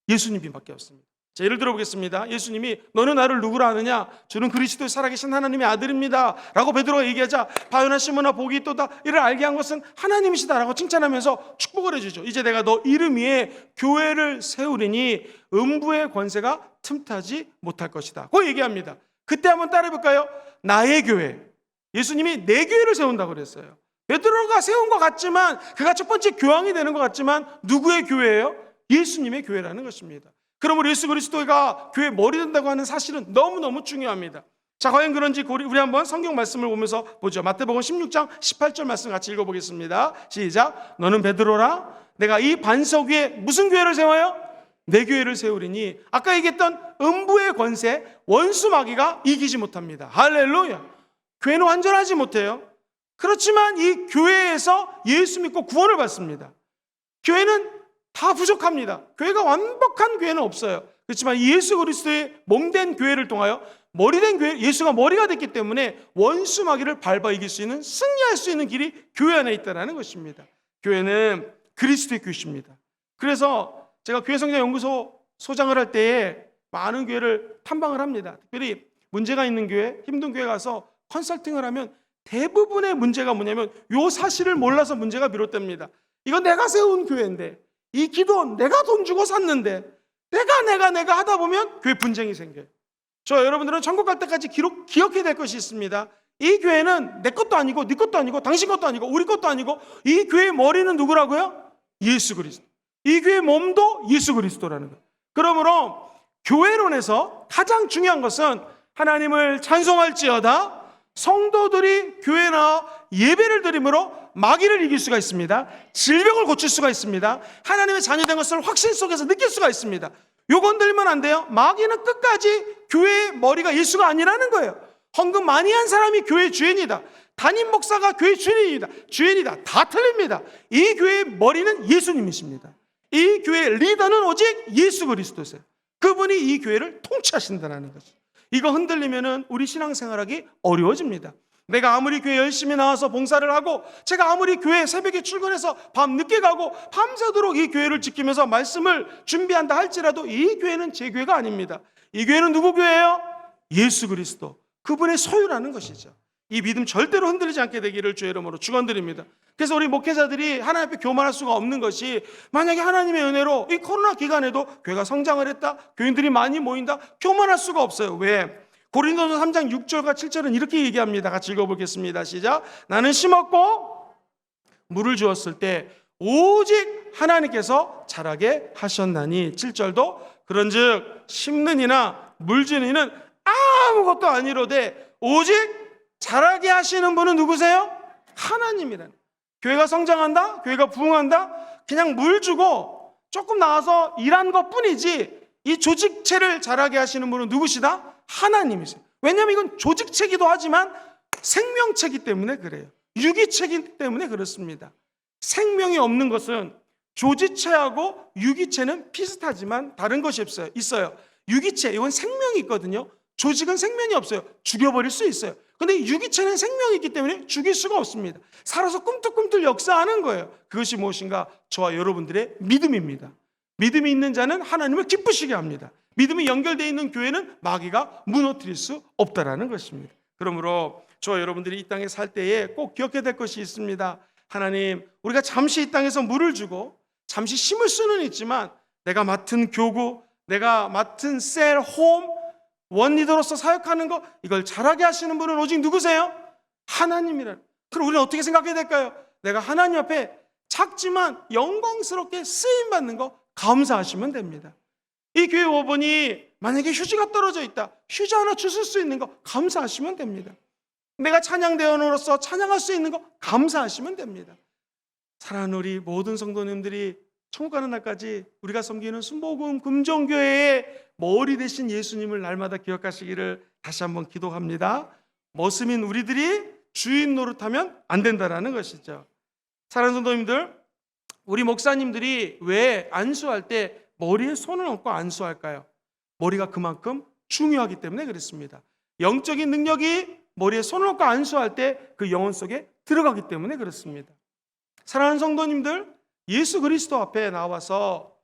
예수님밖에 없습니다. 자, 예를 들어 보겠습니다. 예수님이 너는 나를 누구라 하느냐? 주는 그리스도의 살아계신 하나님의 아들입니다 라고 베드로가 얘기하자 바요나 시몬아 복이 있도다, 이를 알게 한 것은 하나님이시다 라고 칭찬하면서 축복을 해주죠. 이제 내가 너 이름 위에 교회를 세우리니 음부의 권세가 틈타지 못할 것이다, 그 얘기합니다. 그때 한번 따라해 볼까요? 나의 교회. 예수님이 내 교회를 세운다고 그랬어요. 베드로가 세운 것 같지만, 그가 첫 번째 교황이 되는 것 같지만 누구의 교회예요? 예수님의 교회라는 것입니다. 그러므로 예수 그리스도가 교회의 머리 된다고 하는 사실은 너무너무 중요합니다. 자, 과연 그런지 우리 한번 성경 말씀을 보면서 보죠. 마태복음 16장 18절 말씀 같이 읽어보겠습니다. 시작. 너는 베드로라. 내가 이 반석 위에 무슨 교회를 세워요? 내 교회를 세우리니. 아까 얘기했던 음부의 권세, 원수 마귀가 이기지 못합니다. 할렐루야. 교회는 완전하지 못해요. 그렇지만 이 교회에서 예수 믿고 구원을 받습니다. 교회는 다 부족합니다. 교회가 완벽한 교회는 없어요. 그렇지만 예수 그리스도의 몸된 교회를 통하여 머리된 교회, 예수가 머리가 됐기 때문에 원수 마귀를 밟아 이길 수 있는, 승리할 수 있는 길이 교회 안에 있다는 것입니다. 교회는 그리스도의 교회입니다. 그래서 제가 교회 성장 연구소 소장을 할 때에 많은 교회를 탐방을 합니다. 특별히 문제가 있는 교회, 힘든 교회 가서 컨설팅을 하면 대부분의 문제가 뭐냐면 요 사실을 몰라서 문제가 비롯됩니다. 이건 내가 세운 교회인데, 이 기도 내가 돈 주고 샀는데, 내가 하다 보면 교회 분쟁이 생겨요. 저 여러분들은 천국 갈 때까지 기억해야 될 것이 있습니다. 이 교회는 내 것도 아니고 네 것도 아니고 당신 것도 아니고 우리 것도 아니고, 이 교회의 머리는 누구라고요? 예수 그리스도. 이 교회의 몸도 예수 그리스도라는 거예요. 그러므로 교회론에서 가장 중요한 것은 하나님을 찬송할지어다 성도들이 교회나 예배를 드림으로 마귀를 이길 수가 있습니다. 질병을 고칠 수가 있습니다. 하나님의 자녀된 것을 확신 속에서 느낄 수가 있습니다. 요건 들면 안 돼요. 마귀는 끝까지 교회의 머리가 예수가 아니라는 거예요. 헌금 많이 한 사람이 교회 주인이다, 담임 목사가 교회 주인이다, 다 틀립니다. 이 교회의 머리는 예수님이십니다. 이 교회의 리더는 오직 예수 그리스도세요. 그분이 이 교회를 통치하신다는 것이죠. 이거 흔들리면은 우리 신앙생활하기 어려워집니다. 내가 아무리 교회 열심히 나와서 봉사를 하고, 제가 아무리 교회 새벽에 출근해서 밤 늦게 가고 밤새도록 이 교회를 지키면서 말씀을 준비한다 할지라도 이 교회는 제 교회가 아닙니다. 이 교회는 누구 교회예요? 예수 그리스도, 그분의 소유라는 것이죠. 이 믿음 절대로 흔들리지 않게 되기를 주의 이름으로 축원드립니다. 그래서 우리 목회자들이 하나님 앞에 교만할 수가 없는 것이, 만약에 하나님의 은혜로 이 코로나 기간에도 교회가 성장을 했다, 교인들이 많이 모인다, 교만할 수가 없어요. 왜? 고린도서 3장 6절과 7절은 이렇게 얘기합니다. 같이 읽어보겠습니다. 시작. 나는 심었고 물을 주었을 때 오직 하나님께서 자라게 하셨나니 7절도 그런즉 심는 이나 물 주는 이는 아무것도 아니로되 오직 자라게 하시는 분은 누구세요? 하나님이라는. 교회가 성장한다? 교회가 부흥한다? 그냥 물 주고 조금 나와서 일한 것뿐이지 이 조직체를 자라게 하시는 분은 누구시다? 하나님이세요. 왜냐하면 이건 조직체기도 하지만 생명체기 때문에 그래요. 유기체기 때문에 그렇습니다. 생명이 없는 것은 조직체하고 유기체는 비슷하지만 다른 것이 있어요. 유기체, 이건 생명이 있거든요. 조직은 생명이 없어요. 죽여버릴 수 있어요. 근데 유기체는 생명이 있기 때문에 죽일 수가 없습니다. 살아서 꿈틀꿈틀 역사하는 거예요. 그것이 무엇인가? 저와 여러분들의 믿음입니다. 믿음이 있는 자는 하나님을 기쁘시게 합니다. 믿음이 연결되어 있는 교회는 마귀가 무너뜨릴 수 없다라는 것입니다. 그러므로 저와 여러분들이 이 땅에 살 때에 꼭 기억해야 될 것이 있습니다. 하나님, 우리가 잠시 이 땅에서 물을 주고 잠시 심을 수는 있지만 내가 맡은 교구, 내가 맡은 셀, 홈, 원리더로서 사역하는 것, 이걸 잘하게 하시는 분은 오직 누구세요? 하나님이라는. 그럼 우리는 어떻게 생각해야 될까요? 내가 하나님 앞에 작지만 영광스럽게 쓰임받는 거 감사하시면 됩니다. 이 교회 5번이 만약에 휴지가 떨어져 있다, 휴지 하나 주실 수 있는 거 감사하시면 됩니다. 내가 찬양대원으로서 찬양할 수 있는 거 감사하시면 됩니다. 사랑하는 우리 모든 성도님들이 천국 가는 날까지 우리가 섬기는 순복음 금정교회의 머리 되신 예수님을 날마다 기억하시기를 다시 한번 기도합니다. 머슴인 우리들이 주인 노릇하면 안 된다라는 것이죠. 사랑하는 성도님들, 우리 목사님들이 왜 안수할 때 머리에 손을 얹고 안수할까요? 머리가 그만큼 중요하기 때문에 그렇습니다. 영적인 능력이 머리에 손을 얹고 안수할 때 그 영혼 속에 들어가기 때문에 그렇습니다. 사랑하는 성도님들, 예수 그리스도 앞에 나와서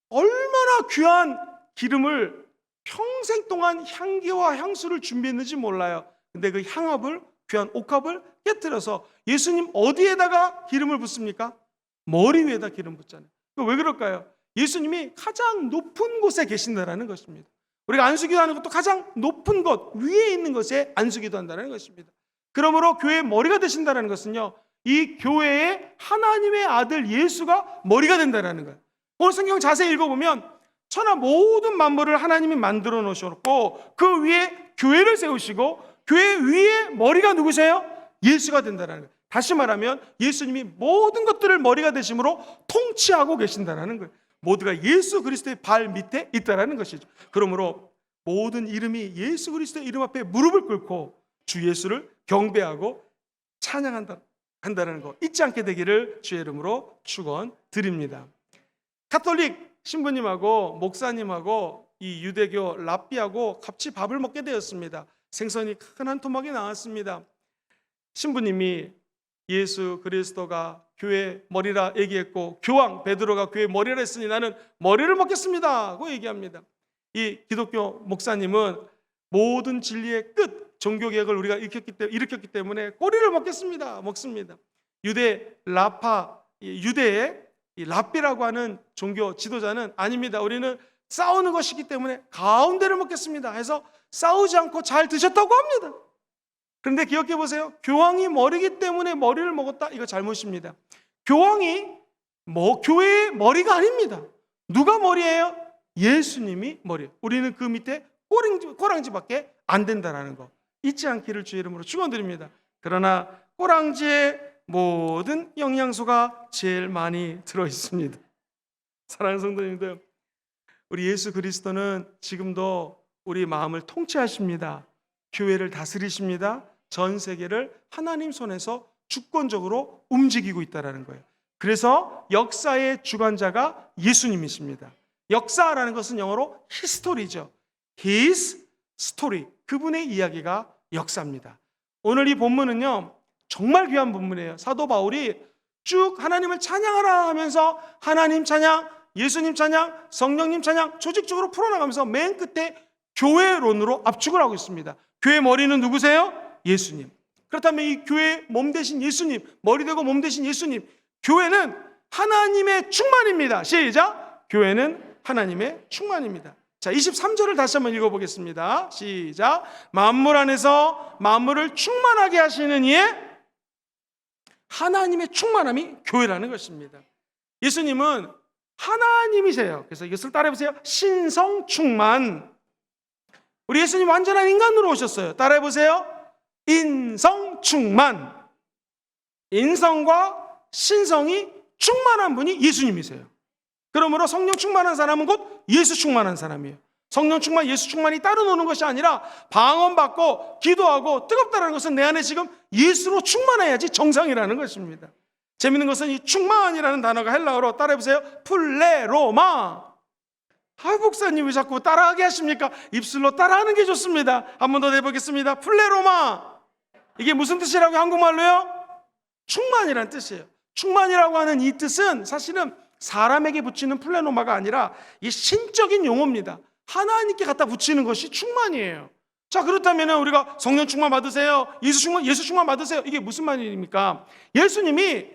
얼마나 귀한 기름을 평생 동안 향기와 향수를 준비했는지 몰라요. 근데 그 향합을, 귀한 옥합을 깨뜨려서 예수님 어디에다가 기름을 붓습니까? 머리 위에다 기름 붓잖아요. 왜 그럴까요? 예수님이 가장 높은 곳에 계신다는 것입니다. 우리가 안수기도 하는 것도 가장 높은 곳, 위에 있는 것에 안수기도 한다는 것입니다. 그러므로 교회의 머리가 되신다는 것은요, 이 교회의 하나님의 아들 예수가 머리가 된다는 거예요. 오늘 성경 자세히 읽어보면 천하 모든 만물을 하나님이 만들어 놓으셨고 그 위에 교회를 세우시고 교회 위에 머리가 누구세요? 예수가 된다는 거예요. 다시 말하면 예수님이 모든 것들을 머리가 되심으로 통치하고 계신다는 거예요. 모두가 예수 그리스도의 발 밑에 있다는 것이죠. 그러므로 모든 이름이 예수 그리스도의 이름 앞에 무릎을 꿇고 주 예수를 경배하고 찬양한다는 거 잊지 않게 되기를 주의 이름으로 축원드립니다. 가톨릭 신부님하고 목사님하고 이 유대교 랍비하고 같이 밥을 먹게 되었습니다. 생선이 큰 한 토막이 나왔습니다. 신부님이 예수 그리스도가 교회 머리라 얘기했고 교황 베드로가 교회 머리라 했으니 나는 머리를 먹겠습니다 하고 얘기합니다. 이 기독교 목사님은 모든 진리의 끝 종교개혁을 우리가 일으켰기 때문에 꼬리를 먹습니다. 유대의 랍비라고 하는 종교 지도자는 아닙니다. 우리는 싸우는 것이기 때문에 가운데를 먹겠습니다 해서 싸우지 않고 잘 드셨다고 합니다. 그런데 기억해 보세요. 교황이 머리기 때문에 머리를 먹었다? 이거 잘못입니다. 교황이 교회의 머리가 아닙니다. 누가 머리예요? 예수님이 머리예요. 우리는 그 밑에 꼬랑지밖에 안 된다는 거 잊지 않기를 주의 이름으로 축원드립니다. 그러나 꼬랑지에 모든 영양소가 제일 많이 들어있습니다. 사랑하는 성도님들, 우리 예수 그리스도는 지금도 우리 마음을 통치하십니다. 교회를 다스리십니다. 전 세계를 하나님 손에서 주권적으로 움직이고 있다는 거예요. 그래서 역사의 주관자가 예수님이십니다. 역사라는 것은 영어로 history죠. His story, 그분의 이야기가 역사입니다. 오늘 이 본문은요 정말 귀한 본문이에요. 사도 바울이 쭉 하나님을 찬양하라 하면서 하나님 찬양, 예수님 찬양, 성령님 찬양 조직적으로 풀어나가면서 맨 끝에 교회론으로 압축을 하고 있습니다. 교회 머리는 누구세요? 예수님. 그렇다면 이 교회 몸 대신 예수님, 머리 되고 몸 대신 예수님, 교회는 하나님의 충만입니다. 시작! 교회는 하나님의 충만입니다. 자, 23절을 다시 한번 읽어보겠습니다. 시작! 만물 안에서 만물을 충만하게 하시는 이의 하나님의 충만함이 교회라는 것입니다. 예수님은 하나님이세요. 그래서 이것을 따라해보세요. 신성 충만. 우리 예수님 완전한 인간으로 오셨어요. 따라해보세요. 인성 충만. 인성과 신성이 충만한 분이 예수님이세요. 그러므로 성령 충만한 사람은 곧 예수 충만한 사람이에요. 성령 충만, 예수 충만이 따로 노는 것이 아니라 방언받고 기도하고 뜨겁다는 것은 내 안에 지금 예수로 충만해야지 정상이라는 것입니다. 재밌는 것은 이 충만이라는 단어가 헬라어로 따라해보세요. 플레로마. 목사님 왜 자꾸 따라하게 하십니까? 입술로 따라하는 게 좋습니다. 한 번 더 내보겠습니다. 플레로마. 이게 무슨 뜻이라고요? 한국말로요? 충만이라는 뜻이에요. 충만이라고 하는 이 뜻은 사실은 사람에게 붙이는 플레노마가 아니라 이 신적인 용어입니다. 하나님께 갖다 붙이는 것이 충만이에요. 자, 그렇다면 우리가 성령 충만 받으세요, 예수 충만 받으세요, 이게 무슨 말입니까? 예수님이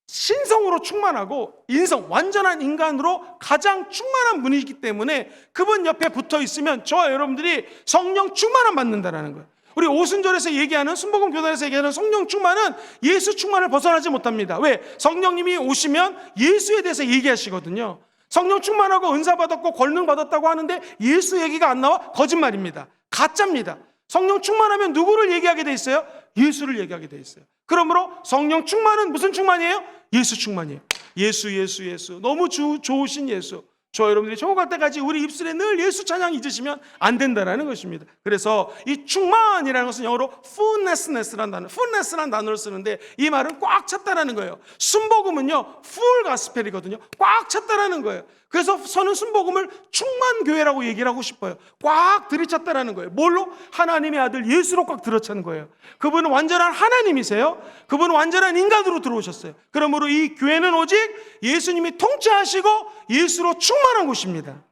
신성으로 충만하고 인성, 완전한 인간으로 가장 충만한 분이기 때문에 그분 옆에 붙어 있으면 저와 여러분들이 성령 충만함 받는다는 거예요. 우리 오순절에서 얘기하는, 순복음 교단에서 얘기하는 성령 충만은 예수 충만을 벗어나지 못합니다. 왜? 성령님이 오시면 예수에 대해서 얘기하시거든요. 성령 충만하고 은사 받았고 권능 받았다고 하는데 예수 얘기가 안 나와? 거짓말입니다. 가짜입니다. 성령 충만하면 누구를 얘기하게 돼 있어요? 예수를 얘기하게 돼 있어요. 그러므로 성령 충만은 무슨 충만이에요? 예수 충만이에요. 예수. 너무 좋으신 예수. 저 여러분들이 천국갈 때까지 우리 입술에 늘 예수 찬양 잊으시면 안 된다는 것입니다. 그래서 이 충만이라는 것은 영어로 fullness라는 단어를 쓰는데 이 말은 꽉 찼다라는 거예요. 순복음은요 full gospel이거든요. 꽉 찼다라는 거예요. 그래서 저는 순복음을 충만교회라고 얘기를 하고 싶어요. 꽉 들이찼다라는 거예요. 뭘로? 하나님의 아들 예수로 꽉 들어찬 거예요. 그분은 완전한 하나님이세요. 그분은 완전한 인간으로 들어오셨어요. 그러므로 이 교회는 오직 예수님이 통치하시고 예수로 충만한 곳입니다.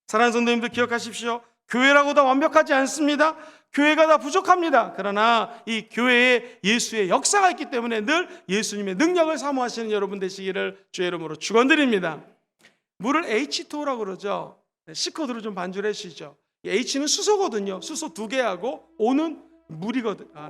사랑하는 성도님들 기억하십시오. 교회라고 다 완벽하지 않습니다. 교회가 다 부족합니다. 그러나 이 교회에 예수의 역사가 있기 때문에 늘 예수님의 능력을 사모하시는 여러분 되시기를 주의 이름으로 축원드립니다. 물을 H2O라고 그러죠. C코드로 좀 반주를 해주시죠. H는 수소거든요. 수소 2개하고 O는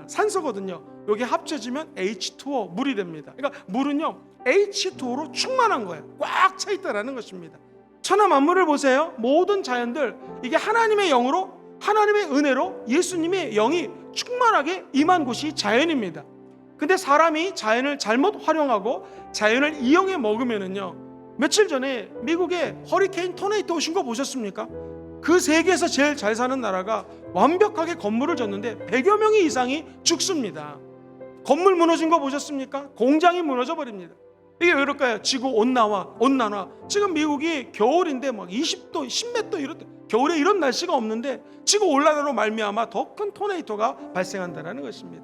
산소거든요. 여기 합쳐지면 H2O, 물이 됩니다. 그러니까 물은요 H2O로 충만한 거예요. 꽉 차 있다라는 것입니다. 천하 만물을 보세요. 모든 자연들, 이게 하나님의 영으로, 하나님의 은혜로 예수님의 영이 충만하게 임한 곳이 자연입니다. 근데 사람이 자연을 잘못 활용하고 자연을 이용해 먹으면은요, 며칠 전에 미국에 허리케인 토네이도 오신 거 보셨습니까? 그 세계에서 제일 잘 사는 나라가 완벽하게 건물을 졌는데 100여 명이 이상이 죽습니다. 건물 무너진 거 보셨습니까? 공장이 무너져 버립니다. 이게 왜 그럴까요? 지구 온난화. 지금 미국이 겨울인데 막 20도, 10몇 도 이런, 겨울에 이런 날씨가 없는데 지구 온난화로 말미암아 더 큰 토네이도가 발생한다는 것입니다.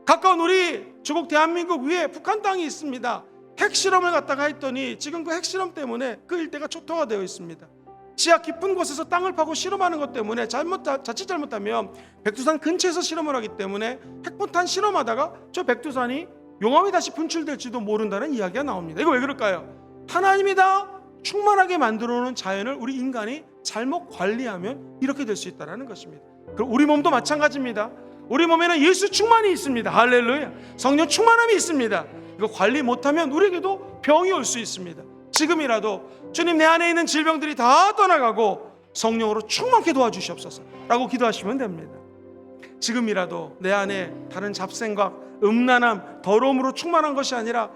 가까운 우리 조국 대한민국 위에 북한 땅이 있습니다. 핵실험을 갖다가 했더니 지금 그 핵실험 때문에 그 일대가 초토화 되어 있습니다. 지하 깊은 곳에서 땅을 파고 실험하는 것 때문에 자칫 잘못하면 백두산 근처에서 실험을 하기 때문에 핵폭탄 실험하다가 저 백두산이 용암이 다시 분출될지도 모른다는 이야기가 나옵니다. 이거 왜 그럴까요? 하나님이 다 충만하게 만들어 놓은 자연을 우리 인간이 잘못 관리하면 이렇게 될 수 있다는 것입니다. 그리고 우리 몸도 마찬가지입니다. 우리 몸에는 예수 충만이 있습니다. 할렐루야. 성령 충만함이 있습니다. 이거 관리 못하면 우리에게도 병이 올 수 있습니다. 지금이라도 주님, 내 안에 있는 질병들이 다 떠나가고 성령으로 충만케 도와주시옵소서 라고 기도하시면 됩니다. 지금이라도 내 안에 다른 잡생각, 음란함, 더러움으로 충만한 것이 아니라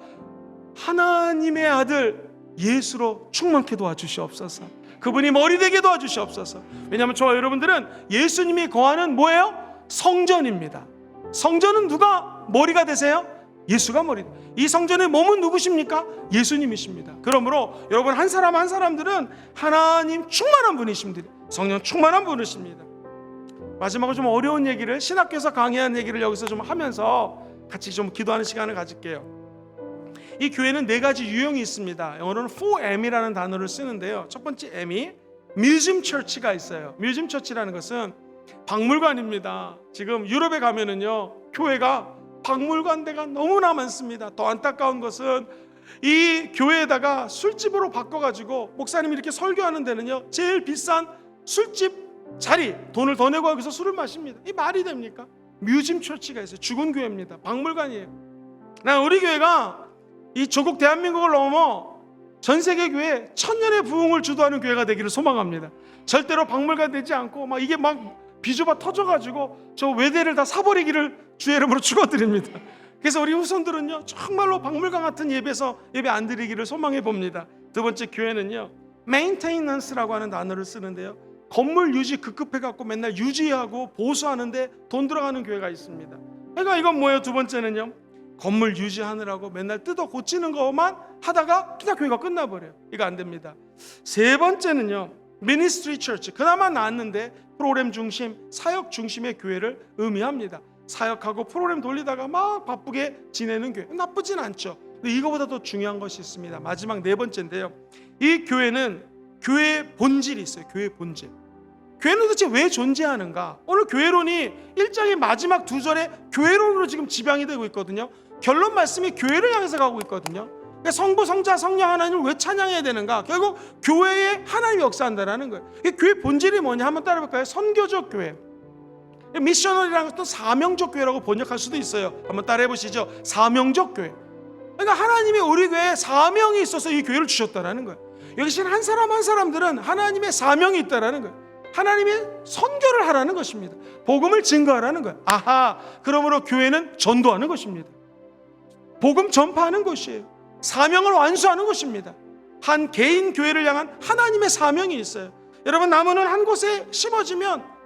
하나님의 아들 예수로 충만케 도와주시옵소서. 그분이 머리 되게 도와주시옵소서. 왜냐하면 저와 여러분들은 예수님이 거하는 뭐예요? 성전입니다. 성전은 누가 머리가 되세요? 예수가 머리. 이 성전의 몸은 누구십니까? 예수님이십니다. 그러므로 여러분 한 사람 한 사람들은 하나님 충만한 분이십니다. 성령 충만한 분이십니다. 마지막으로 좀 어려운 얘기를, 신학교에서 강의한 얘기를 여기서 좀 하면서 같이 좀 기도하는 시간을 가질게요. 이 교회는 4가지 유형이 있습니다. 영어로는 4M이라는 단어를 쓰는데요. 첫 번째 M이 뮤지엄 처치가 있어요. 뮤지엄 처치라는 것은 박물관입니다. 지금 유럽에 가면은요, 교회가 박물관대가 너무나 많습니다. 더 안타까운 것은 이 교회에다가 술집으로 바꿔가지고 목사님이 이렇게 설교하는 데는요, 제일 비싼 술집 자리, 돈을 더 내고 여기서 술을 마십니다. 이 말이 됩니까? 뮤지엄 처치가 있어요. 죽은 교회입니다. 박물관이에요. 난 우리 교회가 이 조국 대한민국을 넘어 전 세계 교회 천년의 부흥을 주도하는 교회가 되기를 소망합니다. 절대로 박물관 되지 않고 막 이게 막 비좁아 터져가지고 저 외대를 다 사버리기를 주의 이름으로 축원드립니다. 그래서 우리 후손들은요 정말로 박물관 같은 예배에서 예배 안 드리기를 소망해 봅니다. 두 번째, 교회는요 maintenance라고 하는 단어를 쓰는데요, 건물 유지 급급해 갖고 맨날 유지하고 보수하는데 돈 들어가는 교회가 있습니다. 그러니까 이건 뭐예요? 두 번째는요, 건물 유지하느라고 맨날 뜯어 고치는 것만 하다가 그냥 교회가 끝나버려요. 이거 안 됩니다. 세 번째는요, 미니스트리 처치, 그나마 나았는데 프로그램 중심, 사역 중심의 교회를 의미합니다. 사역하고 프로그램 돌리다가 막 바쁘게 지내는 교회, 나쁘진 않죠. 근데 이거보다 더 중요한 것이 있습니다. 마지막 네 번째인데요, 이 교회는 교회의 본질이 있어요. 교회의 본질. 교회는 도대체 왜 존재하는가? 오늘 교회론이 1장의 마지막 2절에 교회론으로 지금 지향이 되고 있거든요. 결론 말씀이 교회를 향해서 가고 있거든요. 그러니까 성부, 성자, 성령 하나님을 왜 찬양해야 되는가? 결국 교회에 하나님이 역사한다는 거예요. 교회 본질이 뭐냐? 한번 따라볼까요? 선교적 교회. 미셔너리라는 것도 사명적 교회라고 번역할 수도 있어요. 한번 따라해 보시죠. 사명적 교회. 그러니까 하나님이 우리 교회에 사명이 있어서 이 교회를 주셨다는 거예요. 여기 계신 한 사람 한 사람들은 하나님의 사명이 있다는 거예요. 하나님의 선교를 하라는 것입니다. 복음을 증거하라는 거예요. 아하, 그러므로 교회는 전도하는 것입니다. 복음 전파하는 것이에요. 사명을 완수하는 것입니다. 한 개인 교회를 향한 하나님의 사명이 있어요. 여러분, 나무는 한 곳에 심어지면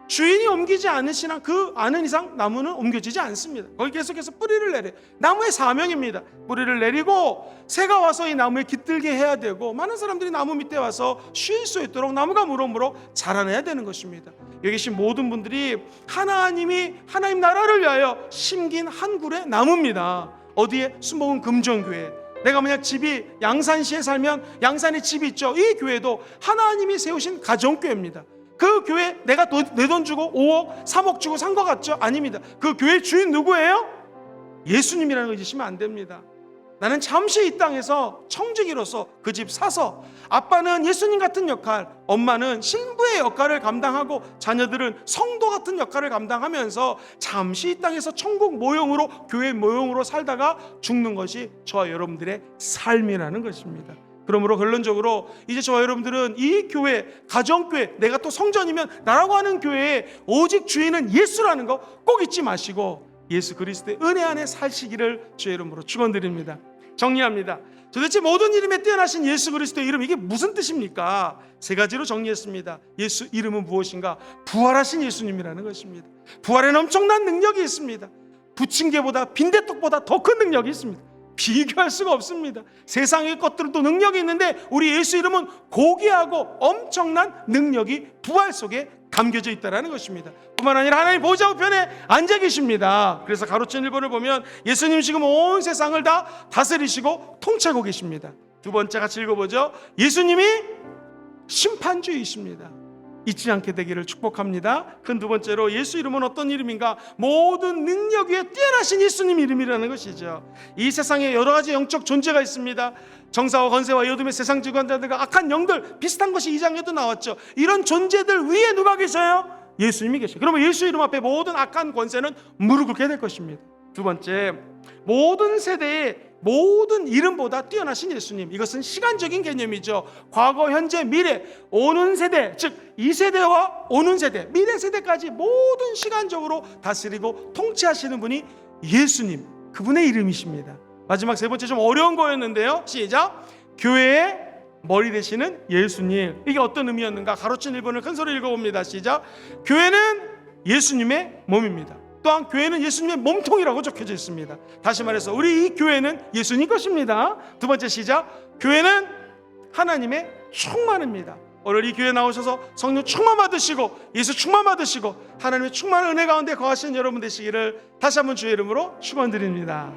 주인이 옮기지 않으시나 그 아는 이상 나무는 옮겨지지 않습니다. 거기 계속해서 뿌리를 내려요. 나무의 사명입니다. 뿌리를 내리고 새가 와서 이 나무에 깃들게 해야 되고, 많은 사람들이 나무 밑에 와서 쉴 수 있도록 나무가 무럭무럭 자라나야 되는 것입니다. 여기 계신 모든 분들이 하나님이 하나님 나라를 위하여 심긴 한 굴의 나무입니다. 어디에? 수목은 금정교회. 내가 만약 집이 양산시에 살면 양산에 집이 있죠. 이 교회도 하나님이 세우신 가정교회입니다. 그 교회 내가 내 돈 주고 5억 3억 주고 산 것 같죠? 아닙니다. 그 교회 주인 누구예요? 예수님이라는 거 잊으시면 안 됩니다. 나는 잠시 이 땅에서 청지기로서 그 집 사서, 아빠는 예수님 같은 역할, 엄마는 신부의 역할을 감당하고 자녀들은 성도 같은 역할을 감당하면서 잠시 이 땅에서 천국 모형으로, 교회 모형으로 살다가 죽는 것이 저와 여러분들의 삶이라는 것입니다. 그러므로 결론적으로 이제 저와 여러분들은 이 교회, 가정교회, 내가 또 성전이면 나라고 하는 교회에 오직 주인은 예수라는 거 꼭 잊지 마시고 예수 그리스도의 은혜 안에 사시기를 주의 이름으로 축원드립니다. 정리합니다. 도대체 모든 이름에 뛰어나신 예수 그리스도의 이름, 이게 무슨 뜻입니까? 세 가지로 정리했습니다. 예수 이름은 무엇인가? 부활하신 예수님이라는 것입니다. 부활에는 엄청난 능력이 있습니다. 부침개보다, 빈대떡보다 더 큰 능력이 있습니다. 비교할 수가 없습니다. 세상의 것들은 또 능력이 있는데 우리 예수 이름은 고귀하고 엄청난 능력이 부활 속에 담겨져 있다는 것입니다. 뿐만 아니라 하나님 보좌 우편에 앉아 계십니다. 그래서 가로친 1번을 보면 예수님 지금 온 세상을 다 다스리시고 통치하고 계십니다. 두 번째 같이 읽어보죠. 예수님이 심판주이십니다. 잊지 않게 되기를 축복합니다. 큰 두 번째로 예수 이름은 어떤 이름인가? 모든 능력 위에 뛰어나신 예수님 이름이라는 것이죠. 이 세상에 여러 가지 영적 존재가 있습니다. 정사와 권세와 여둠의 세상 주관자들과 악한 영들, 비슷한 것이 2장에도 나왔죠. 이런 존재들 위에 누가 계셔요? 예수님이 계셔요. 그러면 예수 이름 앞에 모든 악한 권세는 무릎 꿇게 될 것입니다. 두 번째, 모든 세대에 모든 이름보다 뛰어나신 예수님. 이것은 시간적인 개념이죠. 과거, 현재, 미래, 오는 세대, 즉 이 세대와 오는 세대, 미래 세대까지 모든 시간적으로 다스리고 통치하시는 분이 예수님, 그분의 이름이십니다. 마지막 세 번째, 좀 어려운 거였는데요. 시작. 교회의 머리 되시는 예수님. 이게 어떤 의미였는가? 가로친 1번을 큰 소리 읽어봅니다. 시작. 교회는 예수님의 몸입니다. 또한 교회는 예수님의 몸통이라고 적혀져 있습니다. 다시 말해서 우리 이 교회는 예수님 것입니다. 두 번째 시작. 교회는 하나님의 충만입니다. 오늘 이 교회 나오셔서 성령 충만 받으시고 예수 충만 받으시고 하나님의 충만한 은혜 가운데 거하시는 여러분 되시기를 다시 한번 주의 이름으로 축원드립니다.